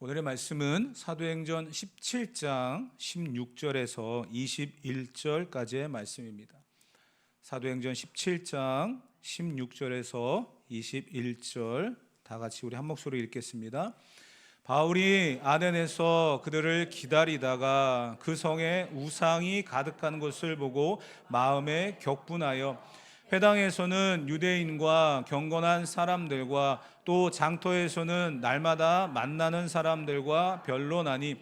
오늘의 말씀은 사도행전 17장 16절에서 21절까지의 말씀입니다. 사도행전 17장 16절에서 21절 다 같이 우리 한 목소리 읽겠습니다. 바울이 아덴에서 그들을 기다리다가 그 성에 우상이 가득한 것을 보고 마음에 격분하여 회당에서는 유대인과 경건한 사람들과 또 장터에서는 날마다 만나는 사람들과 변론하니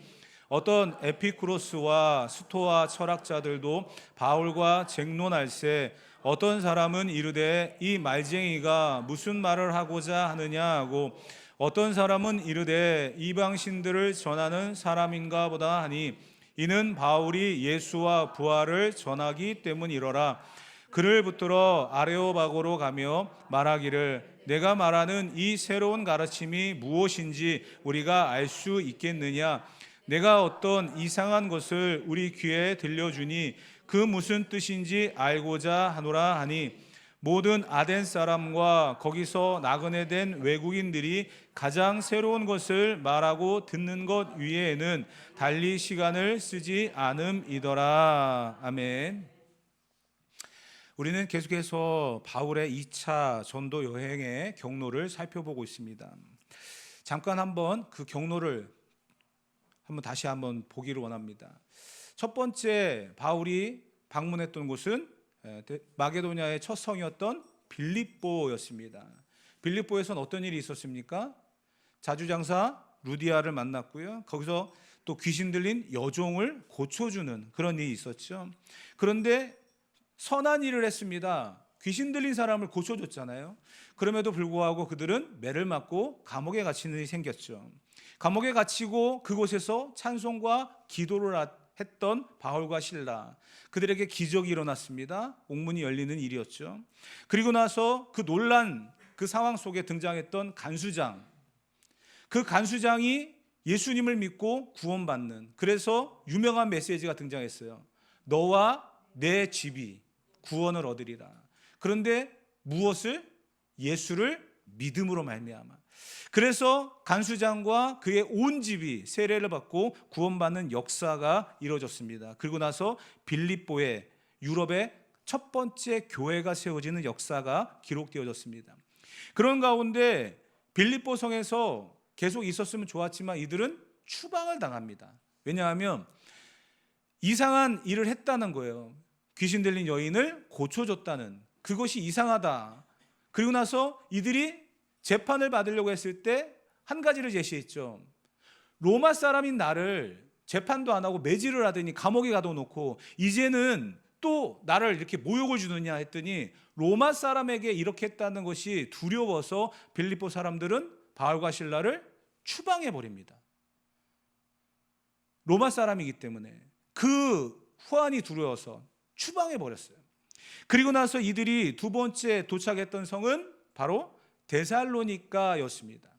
어떤 에피쿠로스와 스토아 철학자들도 바울과 쟁론할세 어떤 사람은 이르되 이 말쟁이가 무슨 말을 하고자 하느냐 하고 어떤 사람은 이르되 이방신들을 전하는 사람인가 보다 하니 이는 바울이 예수와 부활을 전하기 때문이로라. 그를 붙들어 아레오바고로 가며 말하기를 내가 말하는 이 새로운 가르침이 무엇인지 우리가 알 수 있겠느냐. 내가 어떤 이상한 것을 우리 귀에 들려주니 그 무슨 뜻인지 알고자 하노라 하니 모든 아덴 사람과 거기서 나그네 된 외국인들이 가장 새로운 것을 말하고 듣는 것 위에는 달리 시간을 쓰지 않음이더라. 아멘. 우리는 계속해서 바울의 2차 전도 여행의 경로를 살펴보고 있습니다. 잠깐 한번 그 경로를 다시 한번 보기를 원합니다. 첫 번째 바울이 방문했던 곳은 마게도냐의 첫 성이었던 빌립보였습니다. 빌립보에서는 어떤 일이 있었습니까? 자주장사 루디아를 만났고요. 거기서 또 귀신 들린 여종을 고쳐주는 그런 일이 있었죠. 그런데 선한 일을 했습니다. 귀신 들린 사람을 고쳐줬잖아요. 그럼에도 불구하고 그들은 매를 맞고 감옥에 갇히는 일이 생겼죠. 감옥에 갇히고 그곳에서 찬송과 기도를 했던 바울과 실라, 그들에게 기적이 일어났습니다. 옥문이 열리는 일이었죠. 그리고 나서 그 놀란 그 상황 속에 등장했던 간수장, 그 간수장이 예수님을 믿고 구원받는, 그래서 유명한 메시지가 등장했어요. 너와 내 집이 구원을 얻으리라. 그런데 무엇을? 예수를 믿음으로 말미암아. 그래서 간수장과 그의 온 집이 세례를 받고 구원받는 역사가 이루어졌습니다. 그리고 나서 빌립보에 유럽의 첫 번째 교회가 세워지는 역사가 기록되어졌습니다. 그런 가운데 빌립보 성에서 계속 있었으면 좋았지만 이들은 추방을 당합니다. 왜냐하면 이상한 일을 했다는 거예요. 귀신 들린 여인을 고쳐줬다는, 그것이 이상하다. 그리고 나서 이들이 재판을 받으려고 했을 때 한 가지를 제시했죠. 로마 사람인 나를 재판도 안 하고 매질을 하더니 감옥에 가둬놓고 이제는 또 나를 이렇게 모욕을 주느냐 했더니 로마 사람에게 이렇게 했다는 것이 두려워서 빌립보 사람들은 바울과 실라를 추방해버립니다. 로마 사람이기 때문에 그 후환이 두려워서 추방해버렸어요. 그리고 나서 이들이 두 번째 도착했던 성은 바로 데살로니가였습니다.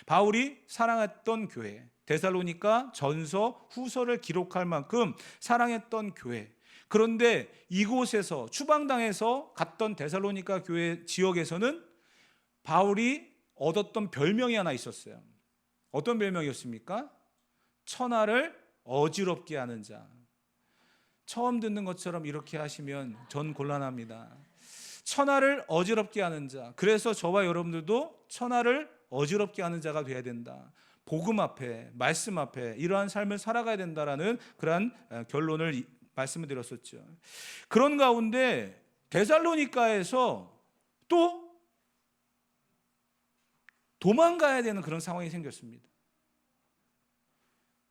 바울이 사랑했던 교회, 데살로니가 전서 후서를 기록할 만큼 사랑했던 교회. 그런데 이곳에서 추방당해서 갔던 데살로니가 교회 지역에서는 바울이 얻었던 별명이 하나 있었어요. 어떤 별명이었습니까? 천하를 어지럽게 하는 자. 처음 듣는 것처럼 이렇게 하시면 전 곤란합니다. 천하를 어지럽게 하는 자. 그래서 저와 여러분들도 천하를 어지럽게 하는 자가 되어야 된다. 복음 앞에, 말씀 앞에 이러한 삶을 살아가야 된다라는 그러한 결론을 말씀을 드렸었죠. 그런 가운데 데살로니가에서 또 도망가야 되는 그런 상황이 생겼습니다.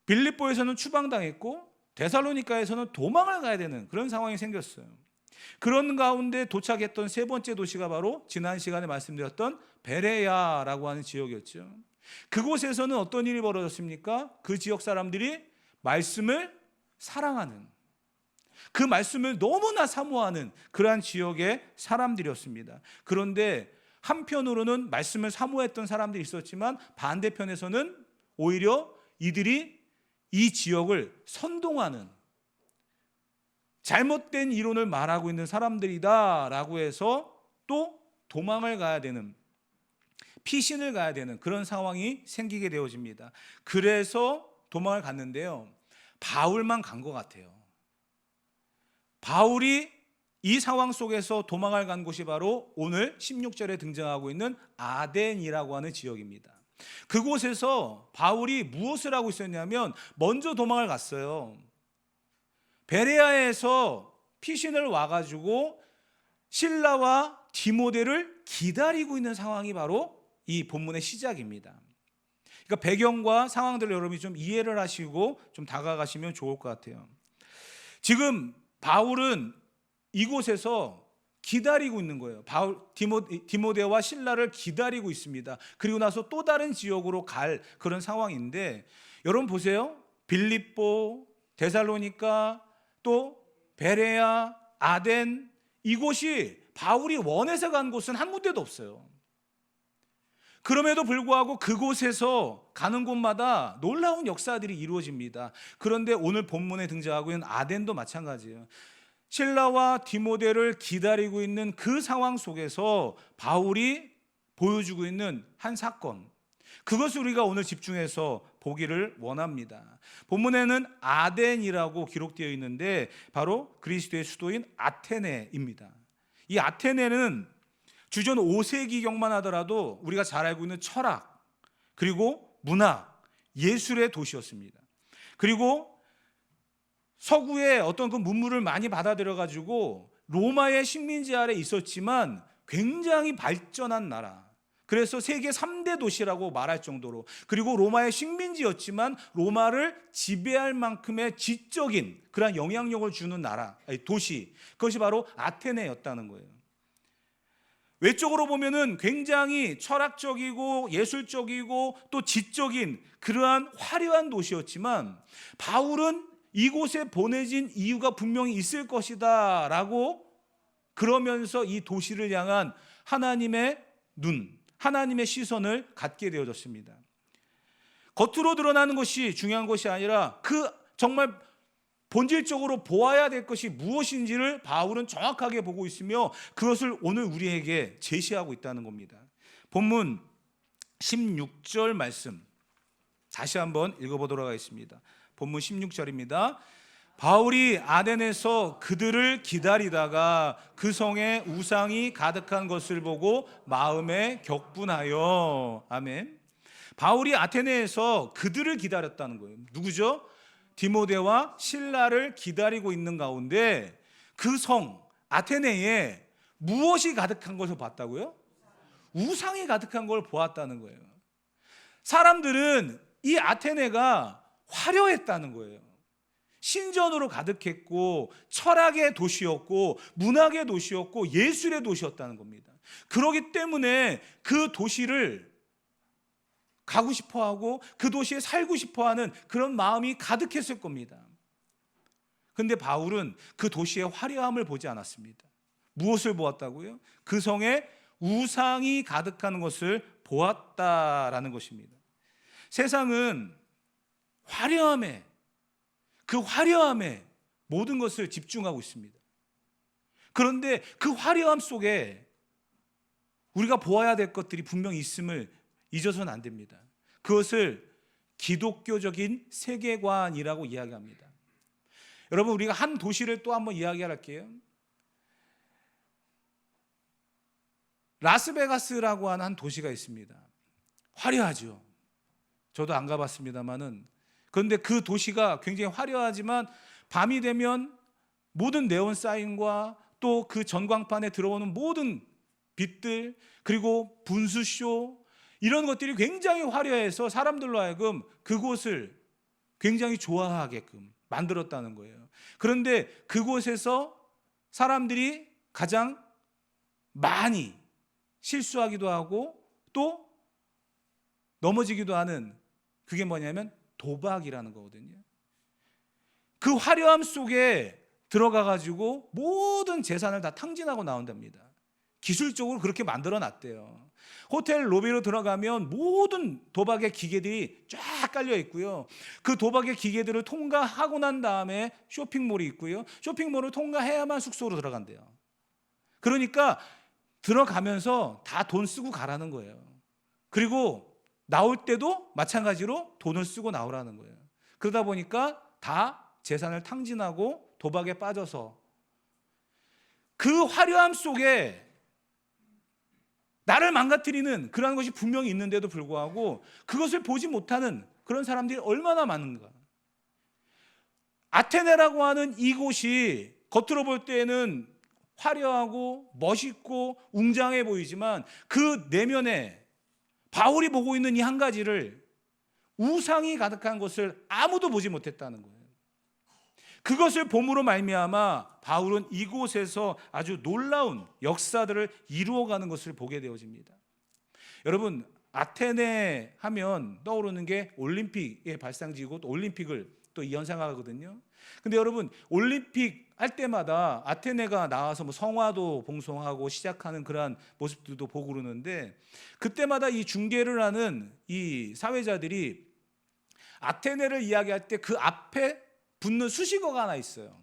빌립보에서는 추방당했고 데살로니가에서는 도망을 가야 되는 그런 상황이 생겼어요. 그런 가운데 도착했던 세 번째 도시가 바로 지난 시간에 말씀드렸던 베레야라고 하는 지역이었죠. 그곳에서는 어떤 일이 벌어졌습니까? 그 지역 사람들이 말씀을 사랑하는, 그 말씀을 너무나 사모하는 그러한 지역의 사람들이었습니다. 그런데 한편으로는 말씀을 사모했던 사람들이 있었지만 반대편에서는 오히려 이들이 이 지역을 선동하는, 잘못된 이론을 말하고 있는 사람들이다 라고 해서 또 도망을 가야 되는, 피신을 가야 되는 그런 상황이 생기게 되어집니다. 그래서 도망을 갔는데요, 바울만 간 것 같아요. 바울이 이 상황 속에서 도망을 간 곳이 바로 오늘 16절에 등장하고 있는 아덴이라고 하는 지역입니다. 그곳에서 바울이 무엇을 하고 있었냐면 먼저 도망을 갔어요. 베레아에서 피신을 와가지고 실라와 디모데를 기다리고 있는 상황이 바로 이 본문의 시작입니다. 그러니까 배경과 상황들을 여러분이 좀 이해를 하시고 좀 다가가시면 좋을 것 같아요. 지금 바울은 이곳에서 기다리고 있는 거예요. 디모데와 실라를 기다리고 있습니다. 그리고 나서 또 다른 지역으로 갈 그런 상황인데, 여러분 보세요. 빌립보, 데살로니가, 또 베레아, 아덴, 이곳이 바울이 원해서 간 곳은 한 군데도 없어요. 그럼에도 불구하고 그곳에서 가는 곳마다 놀라운 역사들이 이루어집니다. 그런데 오늘 본문에 등장하고 있는 아덴도 마찬가지예요. 실라와 디모데를 기다리고 있는 그 상황 속에서 바울이 보여주고 있는 한 사건, 그것을 우리가 오늘 집중해서 보기를 원합니다. 본문에는 아덴이라고 기록되어 있는데 바로 그리스도의 수도인 아테네입니다. 이 아테네는 주전 5세기경만 하더라도 우리가 잘 알고 있는 철학, 그리고 문학, 예술의 도시였습니다. 그리고 서구의 어떤 그 문물을 많이 받아들여가지고 로마의 식민지 아래 있었지만 굉장히 발전한 나라, 그래서 세계 3대 도시라고 말할 정도로, 그리고 로마의 식민지였지만 로마를 지배할 만큼의 지적인 그런 영향력을 주는 나라, 도시, 그것이 바로 아테네였다는 거예요. 외적으로 보면은 굉장히 철학적이고 예술적이고 또 지적인 그러한 화려한 도시였지만, 바울은 이곳에 보내진 이유가 분명히 있을 것이다 라고 그러면서 이 도시를 향한 하나님의 눈, 하나님의 시선을 갖게 되어졌습니다. 겉으로 드러나는 것이 중요한 것이 아니라 그 정말 본질적으로 보아야 될 것이 무엇인지를 바울은 정확하게 보고 있으며 그것을 오늘 우리에게 제시하고 있다는 겁니다. 본문 16절 말씀 다시 한번 읽어보도록 하겠습니다. 본문 16절입니다. 바울이 아덴에서 그들을 기다리다가 그 성에 우상이 가득한 것을 보고 마음에 격분하여. 아멘. 바울이 아테네에서 그들을 기다렸다는 거예요. 누구죠? 디모데와 실라를 기다리고 있는 가운데 그 성 아테네에 무엇이 가득한 것을 봤다고요? 우상이 가득한 걸 보았다는 거예요. 사람들은 이 아테네가 화려했다는 거예요. 신전으로 가득했고 철학의 도시였고 문학의 도시였고 예술의 도시였다는 겁니다. 그렇기 때문에 그 도시를 가고 싶어하고 그 도시에 살고 싶어하는 그런 마음이 가득했을 겁니다. 그런데 바울은 그 도시의 화려함을 보지 않았습니다. 무엇을 보았다고요? 그 성에 우상이 가득한 것을 보았다라는 것입니다. 세상은 화려함에, 그 화려함에 모든 것을 집중하고 있습니다. 그런데 그 화려함 속에 우리가 보아야 될 것들이 분명히 있음을 잊어서는 안 됩니다. 그것을 기독교적인 세계관이라고 이야기합니다. 여러분, 우리가 한 도시를 또 한번 이야기할게요. 라스베가스라고 하는 한 도시가 있습니다. 화려하죠. 저도 안 가봤습니다만은, 그런데 그 도시가 굉장히 화려하지만 밤이 되면 모든 네온 사인과 또 그 전광판에 들어오는 모든 빛들, 그리고 분수쇼, 이런 것들이 굉장히 화려해서 사람들로 하여금 그곳을 굉장히 좋아하게끔 만들었다는 거예요. 그런데 그곳에서 사람들이 가장 많이 실수하기도 하고 또 넘어지기도 하는 그게 뭐냐면 도박이라는 거거든요. 그 화려함 속에 들어가 가지고 모든 재산을 다 탕진하고 나온답니다. 기술적으로 그렇게 만들어 놨대요. 호텔 로비로 들어가면 모든 도박의 기계들이 쫙 깔려 있고요. 그 도박의 기계들을 통과하고 난 다음에 쇼핑몰이 있고요. 쇼핑몰을 통과해야만 숙소로 들어간대요. 그러니까 들어가면서 다 돈 쓰고 가라는 거예요. 그리고 나올 때도 마찬가지로 돈을 쓰고 나오라는 거예요. 그러다 보니까 다 재산을 탕진하고 도박에 빠져서 그 화려함 속에 나를 망가뜨리는 그러한 것이 분명히 있는데도 불구하고 그것을 보지 못하는 그런 사람들이 얼마나 많은가. 아테네라고 하는 이곳이 겉으로 볼 때는 화려하고 멋있고 웅장해 보이지만 그 내면에 바울이 보고 있는 이 한 가지를 우상이 가득한 것을 아무도 보지 못했다는 거예요. 그것을 봄으로 말미암아 바울은 이곳에서 아주 놀라운 역사들을 이루어가는 것을 보게 되어집니다. 여러분, 아테네 하면 떠오르는 게 올림픽의 발상지고 또 올림픽을 또 연상하거든요. 근데 여러분, 올림픽 할 때마다 아테네가 나와서 뭐 성화도 봉송하고 시작하는 그러한 모습들도 보고 그러는데, 그때마다 이 중계를 하는 이 사회자들이 아테네를 이야기할 때 그 앞에 붙는 수식어가 하나 있어요.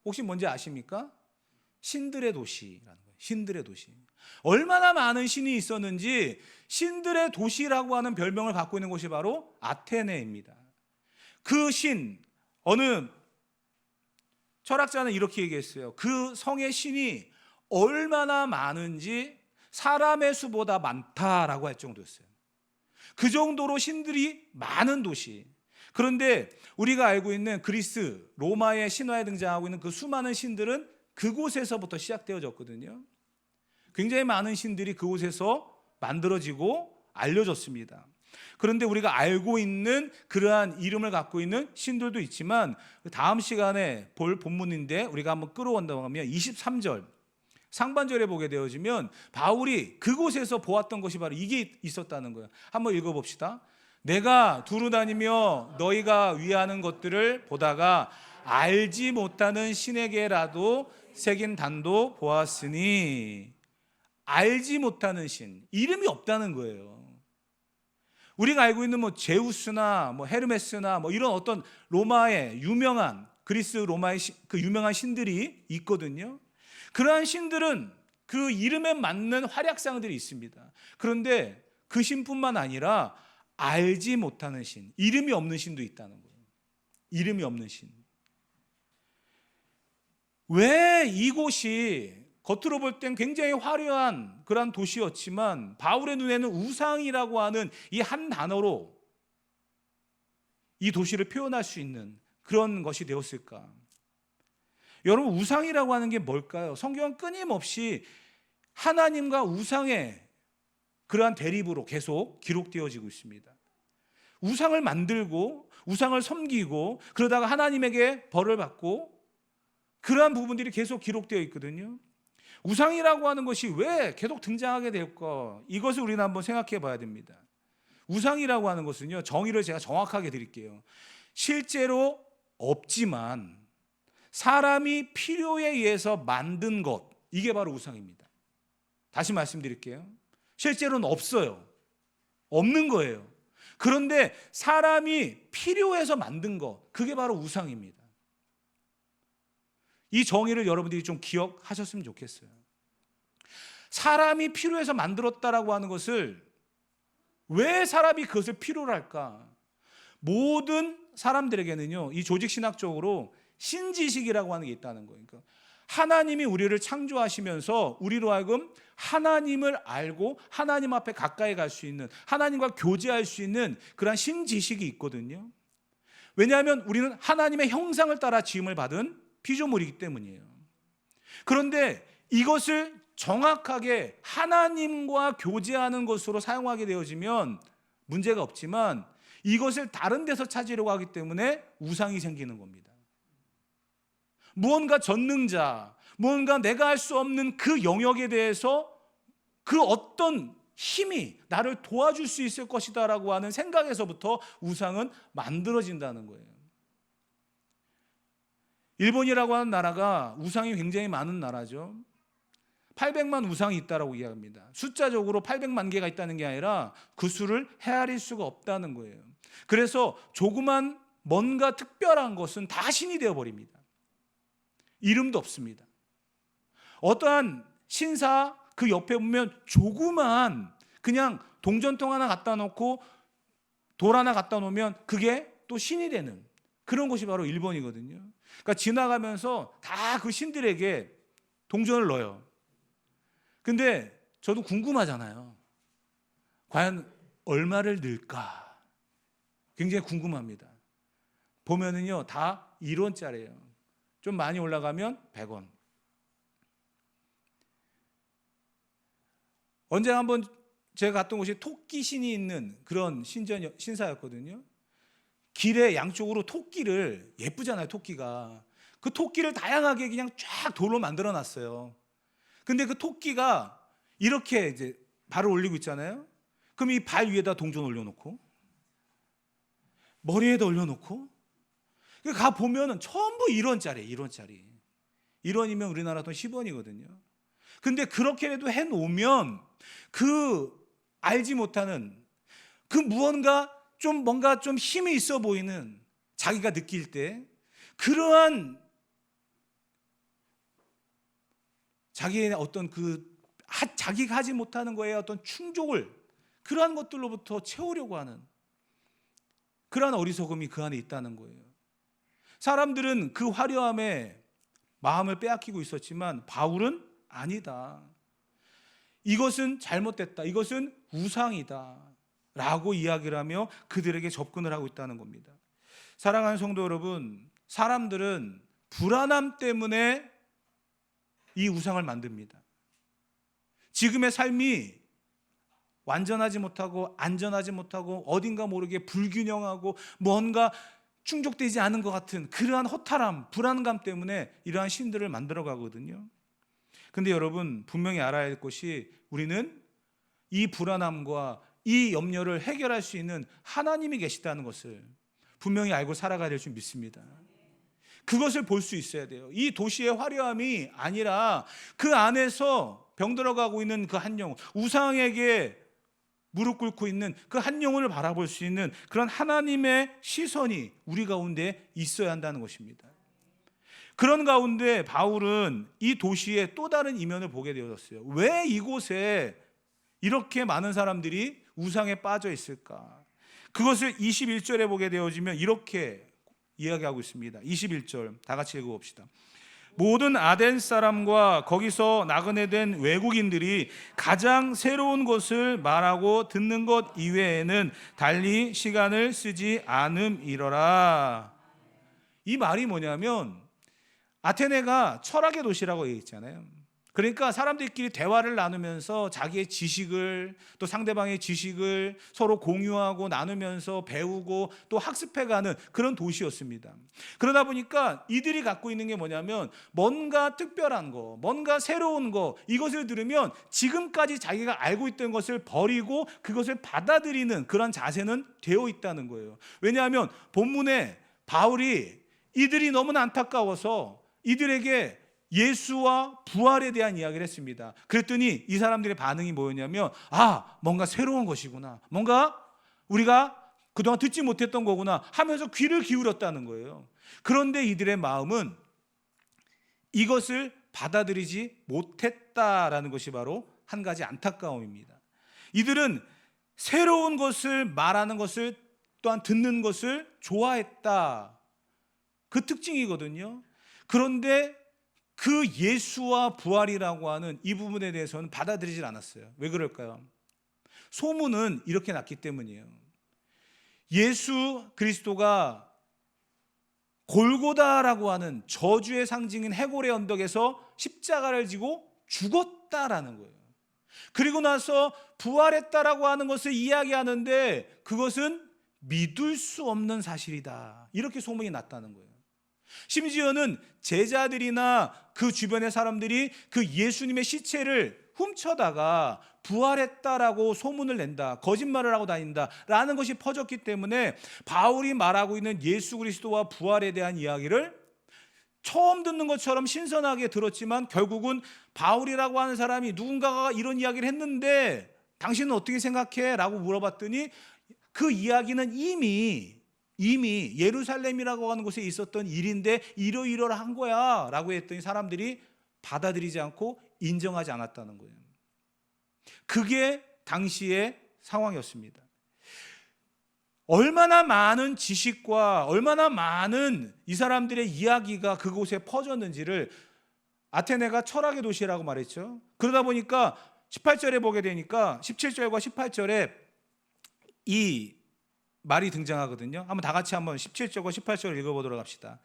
혹시 뭔지 아십니까? 신들의 도시라는 거예요. 신들의 도시. 얼마나 많은 신이 있었는지 신들의 도시라고 하는 별명을 갖고 있는 곳이 바로 아테네입니다. 그 신, 어느 철학자는 이렇게 얘기했어요. 그 성의 신이 얼마나 많은지 사람의 수보다 많다라고 할 정도였어요. 그 정도로 신들이 많은 도시. 그런데 우리가 알고 있는 그리스, 로마의 신화에 등장하고 있는 그 수많은 신들은 그곳에서부터 시작되어졌거든요. 굉장히 많은 신들이 그곳에서 만들어지고 알려졌습니다. 그런데 우리가 알고 있는 그러한 이름을 갖고 있는 신들도 있지만, 다음 시간에 볼 본문인데 우리가 한번 끌어온다고 하면 23절 상반절에 보게 되어지면 바울이 그곳에서 보았던 것이 바로 이게 있었다는 거예요. 한번 읽어봅시다. 내가 두루 다니며 너희가 위하는 것들을 보다가 알지 못하는 신에게라도 새긴 단도 보았으니, 알지 못하는 신, 이름이 없다는 거예요. 우리가 알고 있는 뭐 제우스나 뭐 헤르메스나 뭐 이런 어떤 로마의 유명한, 그리스 로마의 그 유명한 신들이 있거든요. 그러한 신들은 그 이름에 맞는 활약상들이 있습니다. 그런데 그 신뿐만 아니라 알지 못하는 신, 이름이 없는 신도 있다는 거예요. 이름이 없는 신. 왜 이곳이 겉으로 볼 땐 굉장히 화려한 그런 도시였지만 바울의 눈에는 우상이라고 하는 이 한 단어로 이 도시를 표현할 수 있는 그런 것이 되었을까? 여러분, 우상이라고 하는 게 뭘까요? 성경은 끊임없이 하나님과 우상의 그러한 대립으로 계속 기록되어지고 있습니다. 우상을 만들고 우상을 섬기고 그러다가 하나님에게 벌을 받고 그러한 부분들이 계속 기록되어 있거든요. 우상이라고 하는 것이 왜 계속 등장하게 될까? 이것을 우리는 한번 생각해 봐야 됩니다. 우상이라고 하는 것은요, 정의를 제가 정확하게 드릴게요. 실제로 없지만 사람이 필요에 의해서 만든 것, 이게 바로 우상입니다. 다시 말씀드릴게요. 실제로는 없어요. 없는 거예요. 그런데 사람이 필요해서 만든 것, 그게 바로 우상입니다. 이 정의를 여러분들이 좀 기억하셨으면 좋겠어요. 사람이 필요해서 만들었다라고 하는 것을, 왜 사람이 그것을 필요로 할까? 모든 사람들에게는요, 이 조직신학적으로 신지식이라고 하는 게 있다는 거예요. 그러니까 하나님이 우리를 창조하시면서 우리로 하여금 하나님을 알고 하나님 앞에 가까이 갈 수 있는, 하나님과 교제할 수 있는 그런 신지식이 있거든요. 왜냐하면 우리는 하나님의 형상을 따라 지음을 받은 피조물이기 때문이에요. 그런데 이것을 정확하게 하나님과 교제하는 것으로 사용하게 되어지면 문제가 없지만, 이것을 다른 데서 찾으려고 하기 때문에 우상이 생기는 겁니다. 무언가 전능자, 무언가 내가 할 수 없는 그 영역에 대해서 그 어떤 힘이 나를 도와줄 수 있을 것이다 라고 하는 생각에서부터 우상은 만들어진다는 거예요. 일본이라고 하는 나라가 우상이 굉장히 많은 나라죠. 800만 우상이 있다라고 이야기합니다. 숫자적으로 800만 개가 있다는 게 아니라 그 수를 헤아릴 수가 없다는 거예요. 그래서 조그만 뭔가 특별한 것은 다 신이 되어버립니다. 이름도 없습니다. 어떠한 신사 그 옆에 보면 조그만 그냥 동전통 하나 갖다 놓고 돌 하나 갖다 놓으면 그게 또 신이 되는 그런 곳이 바로 일본이거든요. 그러니까 지나가면서 다 그 신들에게 동전을 넣어요. 근데 저도 궁금하잖아요. 과연 얼마를 넣을까? 굉장히 궁금합니다. 보면은요, 다 1원짜리예요. 좀 많이 올라가면 100원. 언제 한번 제가 갔던 곳이 토끼 신이 있는 그런 신사였거든요. 길에 양쪽으로 토끼를, 예쁘잖아요, 토끼가. 그 토끼를 다양하게 그냥 쫙 돌로 만들어 놨어요. 근데 그 토끼가 이렇게 이제 발을 올리고 있잖아요. 그럼 이 발 위에다 동전 올려놓고, 머리에다 올려놓고, 가 보면은 전부 1원짜리, 1원짜리. 1원이면 우리나라 돈 10원이거든요. 근데 그렇게라도 해놓으면 그 알지 못하는 그 무언가 뭔가 좀 힘이 있어 보이는 자기가 느낄 때 그러한 자기의 어떤 자기가 하지 못하는 거에 어떤 충족을 그러한 것들로부터 채우려고 하는 그러한 어리석음이 그 안에 있다는 거예요. 사람들은 그 화려함에 마음을 빼앗기고 있었지만 바울은 아니다. 이것은 잘못됐다. 이것은 우상이다. 라고 이야기를 하며 그들에게 접근을 하고 있다는 겁니다. 사랑하는 성도 여러분, 사람들은 불안함 때문에 이 우상을 만듭니다. 지금의 삶이 완전하지 못하고 안전하지 못하고 어딘가 모르게 불균형하고 뭔가 충족되지 않은 것 같은 그러한 허탈함, 불안감 때문에 이러한 신들을 만들어 가거든요. 근데 여러분, 분명히 알아야 할 것이 우리는 이 불안함과 이 염려를 해결할 수 있는 하나님이 계시다는 것을 분명히 알고 살아가야 될 줄 믿습니다. 그것을 볼 수 있어야 돼요. 이 도시의 화려함이 아니라 그 안에서 병들어가고 있는 그 한 영혼, 우상에게 무릎 꿇고 있는 그 한 영혼을 바라볼 수 있는 그런 하나님의 시선이 우리 가운데 있어야 한다는 것입니다. 그런 가운데 바울은 이 도시의 또 다른 이면을 보게 되었어요. 왜 이곳에 이렇게 많은 사람들이 우상에 빠져 있을까? 그것을 21절에 보게 되어지면 이렇게 이야기하고 있습니다. 21절 다 같이 읽어봅시다. 모든 아덴 사람과 거기서 나그네 된 외국인들이 가장 새로운 것을 말하고 듣는 것 이외에는 달리 시간을 쓰지 않음이러라. 이 말이 뭐냐면 아테네가 철학의 도시라고 얘기했잖아요. 그러니까 사람들끼리 대화를 나누면서 자기의 지식을 또 상대방의 지식을 서로 공유하고 나누면서 배우고 또 학습해가는 그런 도시였습니다. 그러다 보니까 이들이 갖고 있는 게 뭐냐면 뭔가 특별한 거, 뭔가 새로운 거, 이것을 들으면 지금까지 자기가 알고 있던 것을 버리고 그것을 받아들이는 그런 자세는 되어 있다는 거예요. 왜냐하면 본문에 바울이 이들이 너무나 안타까워서 이들에게 예수와 부활에 대한 이야기를 했습니다. 그랬더니 이 사람들의 반응이 뭐였냐면 뭔가 새로운 것이구나, 뭔가 우리가 그동안 듣지 못했던 거구나 하면서 귀를 기울였다는 거예요. 그런데 이들의 마음은 이것을 받아들이지 못했다라는 것이 바로 한 가지 안타까움입니다. 이들은 새로운 것을 말하는 것을 또한 듣는 것을 좋아했다, 그 특징이거든요. 그런데 그 예수와 부활이라고 하는 이 부분에 대해서는 받아들이질 않았어요. 왜 그럴까요? 소문은 이렇게 났기 때문이에요. 예수 그리스도가 골고다라고 하는 저주의 상징인 해골의 언덕에서 십자가를 지고 죽었다라는 거예요. 그리고 나서 부활했다라고 하는 것을 이야기하는데 그것은 믿을 수 없는 사실이다, 이렇게 소문이 났다는 거예요. 심지어는 제자들이나 그 주변의 사람들이 그 예수님의 시체를 훔쳐다가 부활했다라고 소문을 낸다, 거짓말을 하고 다닌다라는 것이 퍼졌기 때문에 바울이 말하고 있는 예수 그리스도와 부활에 대한 이야기를 처음 듣는 것처럼 신선하게 들었지만 결국은 바울이라고 하는 사람이 누군가가 이런 이야기를 했는데 당신은 어떻게 생각해? 라고 물어봤더니 그 이야기는 이미 예루살렘이라고 하는 곳에 있었던 일인데 이러이러한 거야 라고 했더니 사람들이 받아들이지 않고 인정하지 않았다는 거예요. 그게 당시의 상황이었습니다. 얼마나 많은 지식과 얼마나 많은 이 사람들의 이야기가 그곳에 퍼졌는지를, 아테네가 철학의 도시라고 말했죠. 그러다 보니까 18절에 보게 되니까 17절과 18절에 이 말이 등장하거든요. 한번 다 같이 한번 17절과 18절을 읽어보도록 합시다.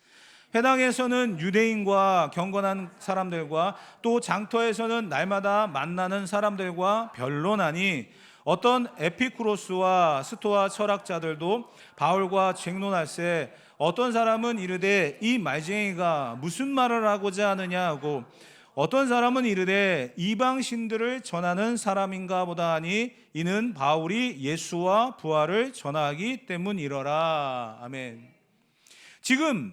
회당에서는 유대인과 경건한 사람들과 또 장터에서는 날마다 만나는 사람들과 변론하니 어떤 에피쿠로스와 스토아 철학자들도 바울과 쟁론할세 어떤 사람은 이르되 이 말쟁이가 무슨 말을 하고자 하느냐 하고 어떤 사람은 이르되 이방 신들을 전하는 사람인가 보다 하니 이는 바울이 예수와 부활을 전하기 때문이러라. 아멘. 지금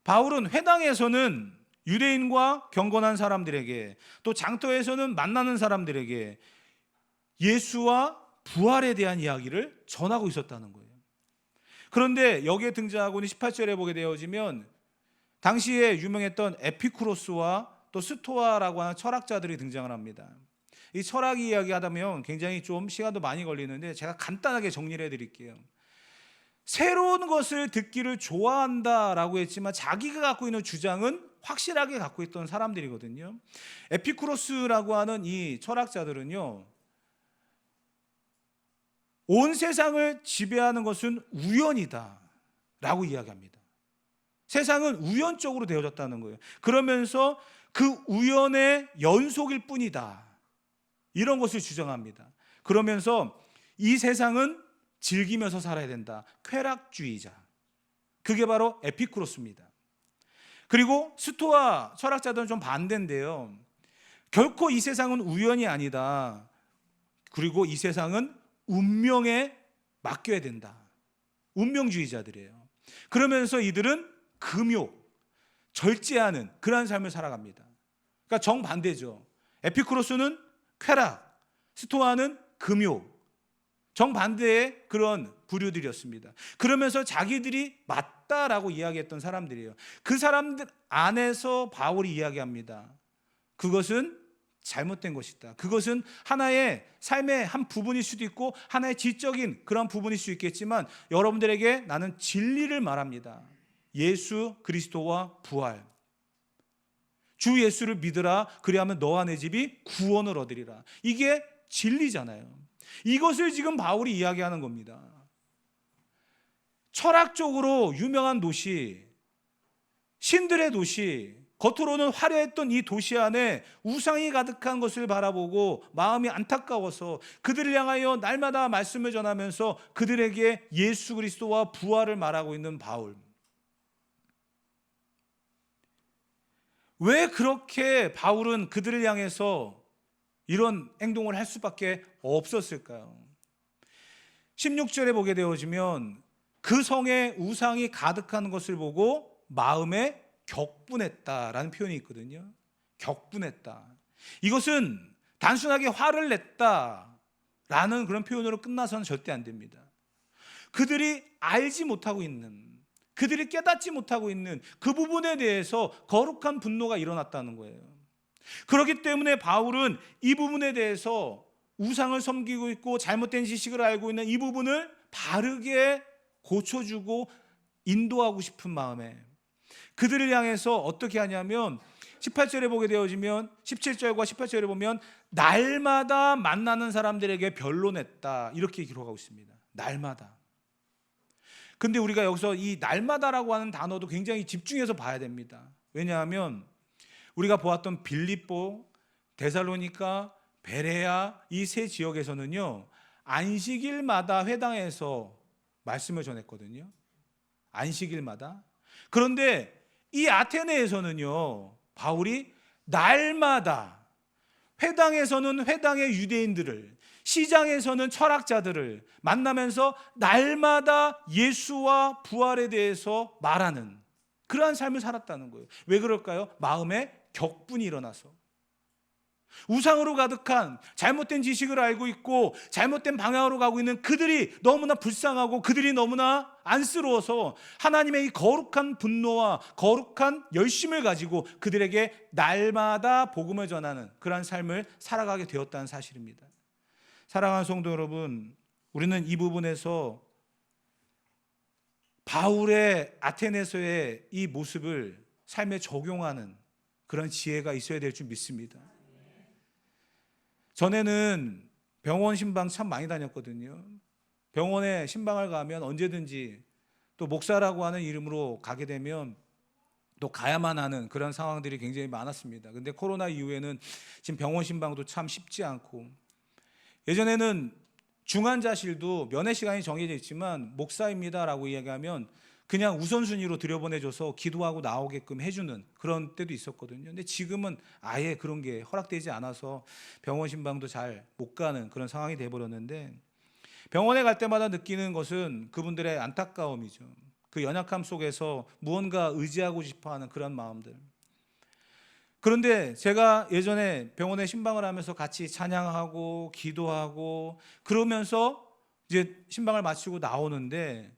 바울은 회당에서는 유대인과 경건한 사람들에게 또 장터에서는 만나는 사람들에게 예수와 부활에 대한 이야기를 전하고 있었다는 거예요. 그런데 여기에 등장하고 있는 18절에 보게 되어지면 당시에 유명했던 에피쿠로스와 또 스토아라고 하는 철학자들이 등장을 합니다. 이 철학 이야기 하다 보면 굉장히 좀 시간도 많이 걸리는데 제가 간단하게 정리를 해드릴게요. 새로운 것을 듣기를 좋아한다라고 했지만 자기가 갖고 있는 주장은 확실하게 갖고 있던 사람들이거든요. 에피쿠로스라고 하는 이 철학자들은요, 온 세상을 지배하는 것은 우연이다 라고 이야기합니다. 세상은 우연적으로 되어졌다는 거예요. 그러면서 그 우연의 연속일 뿐이다, 이런 것을 주장합니다. 그러면서 이 세상은 즐기면서 살아야 된다, 쾌락주의자. 그게 바로 에피쿠로스입니다. 그리고 스토아 철학자들은 좀 반대인데요. 결코 이 세상은 우연이 아니다. 그리고 이 세상은 운명에 맡겨야 된다. 운명주의자들이에요. 그러면서 이들은 금욕, 절제하는 그러한 삶을 살아갑니다. 그러니까 정반대죠. 에피쿠로스는 쾌락, 스토아는 금욕, 정반대의 그런 부류들이었습니다. 그러면서 자기들이 맞다라고 이야기했던 사람들이에요. 그 사람들 안에서 바울이 이야기합니다. 그것은 잘못된 것이다. 그것은 하나의 삶의 한 부분일 수도 있고 하나의 지적인 그런 부분일 수 있겠지만 여러분들에게 나는 진리를 말합니다. 예수 그리스도와 부활. 주 예수를 믿으라. 그리하면 너와 내 집이 구원을 얻으리라. 이게 진리잖아요. 이것을 지금 바울이 이야기하는 겁니다. 철학적으로 유명한 도시, 신들의 도시, 겉으로는 화려했던 이 도시 안에 우상이 가득한 것을 바라보고 마음이 안타까워서 그들을 향하여 날마다 말씀을 전하면서 그들에게 예수 그리스도와 부활을 말하고 있는 바울. 왜 그렇게 바울은 그들을 향해서 이런 행동을 할 수밖에 없었을까요? 16절에 보게 되어지면 그 성에 우상이 가득한 것을 보고 마음에 격분했다라는 표현이 있거든요. 격분했다. 이것은 단순하게 화를 냈다라는 그런 표현으로 끝나서는 절대 안 됩니다. 그들이 알지 못하고 있는, 그들이 깨닫지 못하고 있는 그 부분에 대해서 거룩한 분노가 일어났다는 거예요. 그렇기 때문에 바울은 이 부분에 대해서 우상을 섬기고 있고 잘못된 지식을 알고 있는 이 부분을 바르게 고쳐주고 인도하고 싶은 마음에 그들을 향해서 어떻게 하냐면 18절에 보게 되어지면 17절과 18절에 보면 날마다 만나는 사람들에게 변론했다, 이렇게 기록하고 있습니다. 날마다. 근데 우리가 여기서 이 날마다라고 하는 단어도 굉장히 집중해서 봐야 됩니다. 왜냐하면 우리가 보았던 빌립보, 데살로니가, 베레아 이 세 지역에서는요, 안식일마다 회당에서 말씀을 전했거든요. 안식일마다. 그런데 이 아테네에서는요, 바울이 날마다 회당에서는 회당의 유대인들을, 시장에서는 철학자들을 만나면서 날마다 예수와 부활에 대해서 말하는 그러한 삶을 살았다는 거예요. 왜 그럴까요? 마음에 격분이 일어나서. 우상으로 가득한 잘못된 지식을 알고 있고 잘못된 방향으로 가고 있는 그들이 너무나 불쌍하고 그들이 너무나 안쓰러워서 하나님의 이 거룩한 분노와 거룩한 열심을 가지고 그들에게 날마다 복음을 전하는 그러한 삶을 살아가게 되었다는 사실입니다. 사랑하는 성도 여러분, 우리는 이 부분에서 바울의 아테네서의 이 모습을 삶에 적용하는 그런 지혜가 있어야 될 줄 믿습니다. 전에는 병원 신방 참 많이 다녔거든요. 병원에 신방을 가면 언제든지 또 목사라고 하는 이름으로 가게 되면 또 가야만 하는 그런 상황들이 굉장히 많았습니다. 근데 코로나 이후에는 지금 병원 신방도 참 쉽지 않고, 예전에는 중환자실도 면회 시간이 정해져 있지만 목사입니다라고 이야기하면 그냥 우선순위로 들여보내줘서 기도하고 나오게끔 해주는 그런 때도 있었거든요. 근데 지금은 아예 그런 게 허락되지 않아서 병원 신방도 잘 못 가는 그런 상황이 돼버렸는데, 병원에 갈 때마다 느끼는 것은 그분들의 안타까움이죠. 그 연약함 속에서 무언가 의지하고 싶어하는 그런 마음들. 그런데 제가 예전에 병원에 신방을 하면서 같이 찬양하고 기도하고 그러면서 이제 신방을 마치고 나오는데,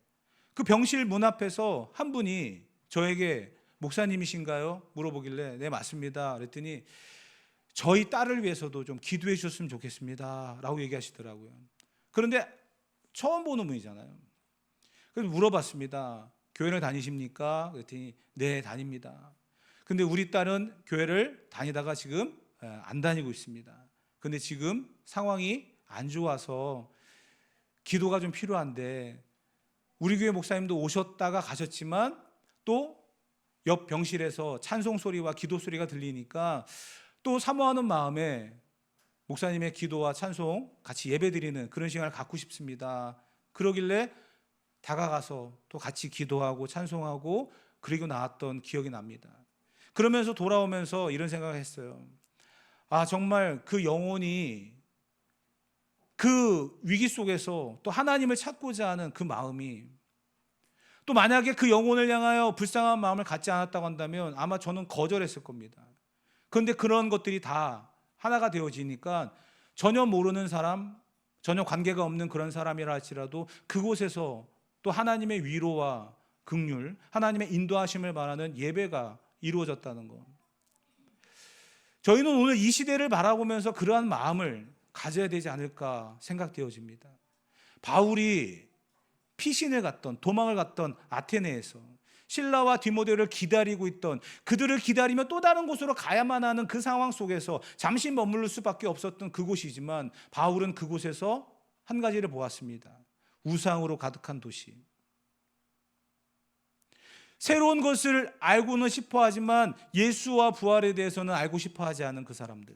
그 병실 문 앞에서 한 분이 저에게 목사님이신가요? 물어보길래 네 맞습니다. 그랬더니 저희 딸을 위해서도 좀 기도해 주셨으면 좋겠습니다 라고 얘기하시더라고요. 그런데 처음 보는 분이잖아요. 그래서 물어봤습니다. 교회를 다니십니까? 그랬더니 네 다닙니다. 근데 우리 딸은 교회를 다니다가 지금 안 다니고 있습니다. 근데 지금 상황이 안 좋아서 기도가 좀 필요한데, 우리 교회 목사님도 오셨다가 가셨지만 또 옆 병실에서 찬송 소리와 기도 소리가 들리니까 또 사모하는 마음에 목사님의 기도와 찬송 같이 예배드리는 그런 시간을 갖고 싶습니다. 그러길래 다가가서 또 같이 기도하고 찬송하고 그리고 나왔던 기억이 납니다. 그러면서 돌아오면서 이런 생각을 했어요. 아, 정말 그 영혼이 그 위기 속에서 또 하나님을 찾고자 하는 그 마음이, 또 만약에 그 영혼을 향하여 불쌍한 마음을 갖지 않았다고 한다면 아마 저는 거절했을 겁니다. 그런데 그런 것들이 다 하나가 되어지니까 전혀 모르는 사람, 전혀 관계가 없는 그런 사람이라 할지라도 그곳에서 또 하나님의 위로와 긍휼, 하나님의 인도하심을 바라는 예배가 이루어졌다는 것. 저희는 오늘 이 시대를 바라보면서 그러한 마음을 가져야 되지 않을까 생각되어집니다. 바울이 피신을 갔던, 도망을 갔던 아테네에서 실라와 디모데를 기다리고 있던, 그들을 기다리며 또 다른 곳으로 가야만 하는 그 상황 속에서 잠시 머무를 수밖에 없었던 그곳이지만, 바울은 그곳에서 한 가지를 보았습니다. 우상으로 가득한 도시. 새로운 것을 알고는 싶어 하지만 예수와 부활에 대해서는 알고 싶어 하지 않은 그 사람들.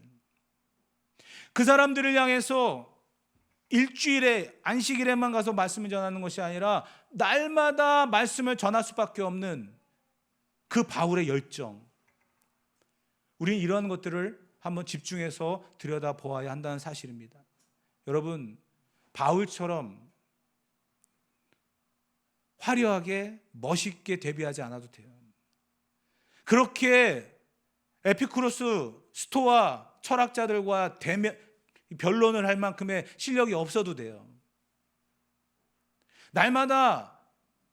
그 사람들을 향해서 일주일에 안식일에만 가서 말씀을 전하는 것이 아니라 날마다 말씀을 전할 수밖에 없는 그 바울의 열정. 우리는 이러한 것들을 한번 집중해서 들여다보아야 한다는 사실입니다. 여러분, 바울처럼 화려하게 멋있게 데뷔하지 않아도 돼요. 그렇게 에피쿠로스 스토아 철학자들과 변론을 할 만큼의 실력이 없어도 돼요. 날마다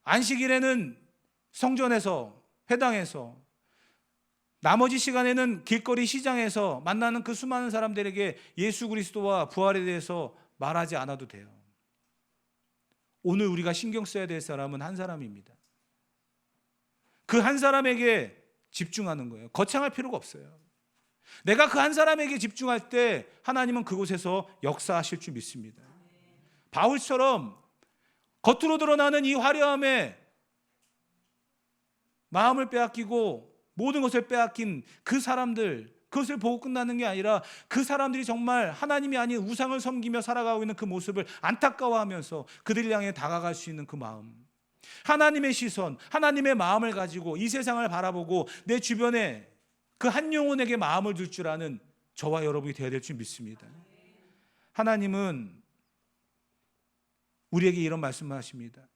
안식일에는 성전에서 회당에서, 나머지 시간에는 길거리 시장에서 만나는 그 수많은 사람들에게 예수 그리스도와 부활에 대해서 말하지 않아도 돼요. 오늘 우리가 신경 써야 될 사람은 한 사람입니다. 그 한 사람에게 집중하는 거예요. 거창할 필요가 없어요. 내가 그 한 사람에게 집중할 때 하나님은 그곳에서 역사하실 줄 믿습니다. 바울처럼 겉으로 드러나는 이 화려함에 마음을 빼앗기고 모든 것을 빼앗긴 그 사람들, 그것을 보고 끝나는 게 아니라 그 사람들이 정말 하나님이 아닌 우상을 섬기며 살아가고 있는 그 모습을 안타까워하면서 그들을 향해 다가갈 수 있는 그 마음, 하나님의 시선, 하나님의 마음을 가지고 이 세상을 바라보고 내 주변에 그 한 영혼에게 마음을 둘 줄 아는 저와 여러분이 되어야 될 줄 믿습니다. 하나님은 우리에게 이런 말씀을 하십니다.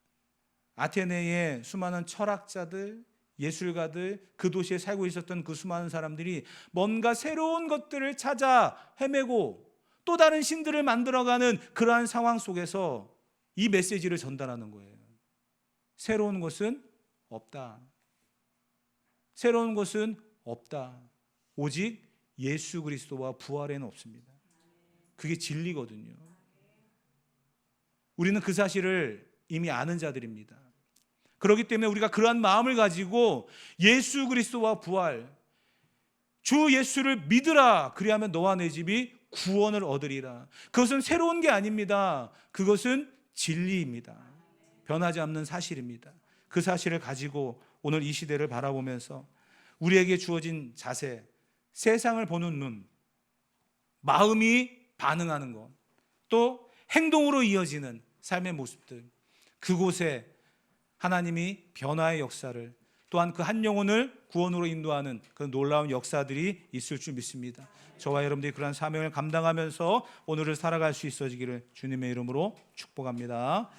아테네의 수많은 철학자들, 예술가들, 그 도시에 살고 있었던 그 수많은 사람들이 뭔가 새로운 것들을 찾아 헤매고 또 다른 신들을 만들어가는 그러한 상황 속에서 이 메시지를 전달하는 거예요. 새로운 것은 없다. 새로운 것은 없다. 오직 예수 그리스도와 부활에는 없습니다. 그게 진리거든요. 우리는 그 사실을 이미 아는 자들입니다. 그렇기 때문에 우리가 그러한 마음을 가지고 예수 그리스도와 부활, 주 예수를 믿으라. 그리하면 너와 내 집이 구원을 얻으리라. 그것은 새로운 게 아닙니다. 그것은 진리입니다. 변하지 않는 사실입니다. 그 사실을 가지고 오늘 이 시대를 바라보면서 우리에게 주어진 자세, 세상을 보는 눈, 마음이 반응하는 것, 또 행동으로 이어지는 삶의 모습들, 그곳에 하나님이 변화의 역사를, 또한 그 한 영혼을 구원으로 인도하는 그 놀라운 역사들이 있을 줄 믿습니다. 저와 여러분들이 그러한 사명을 감당하면서 오늘을 살아갈 수 있어지기를 주님의 이름으로 축복합니다.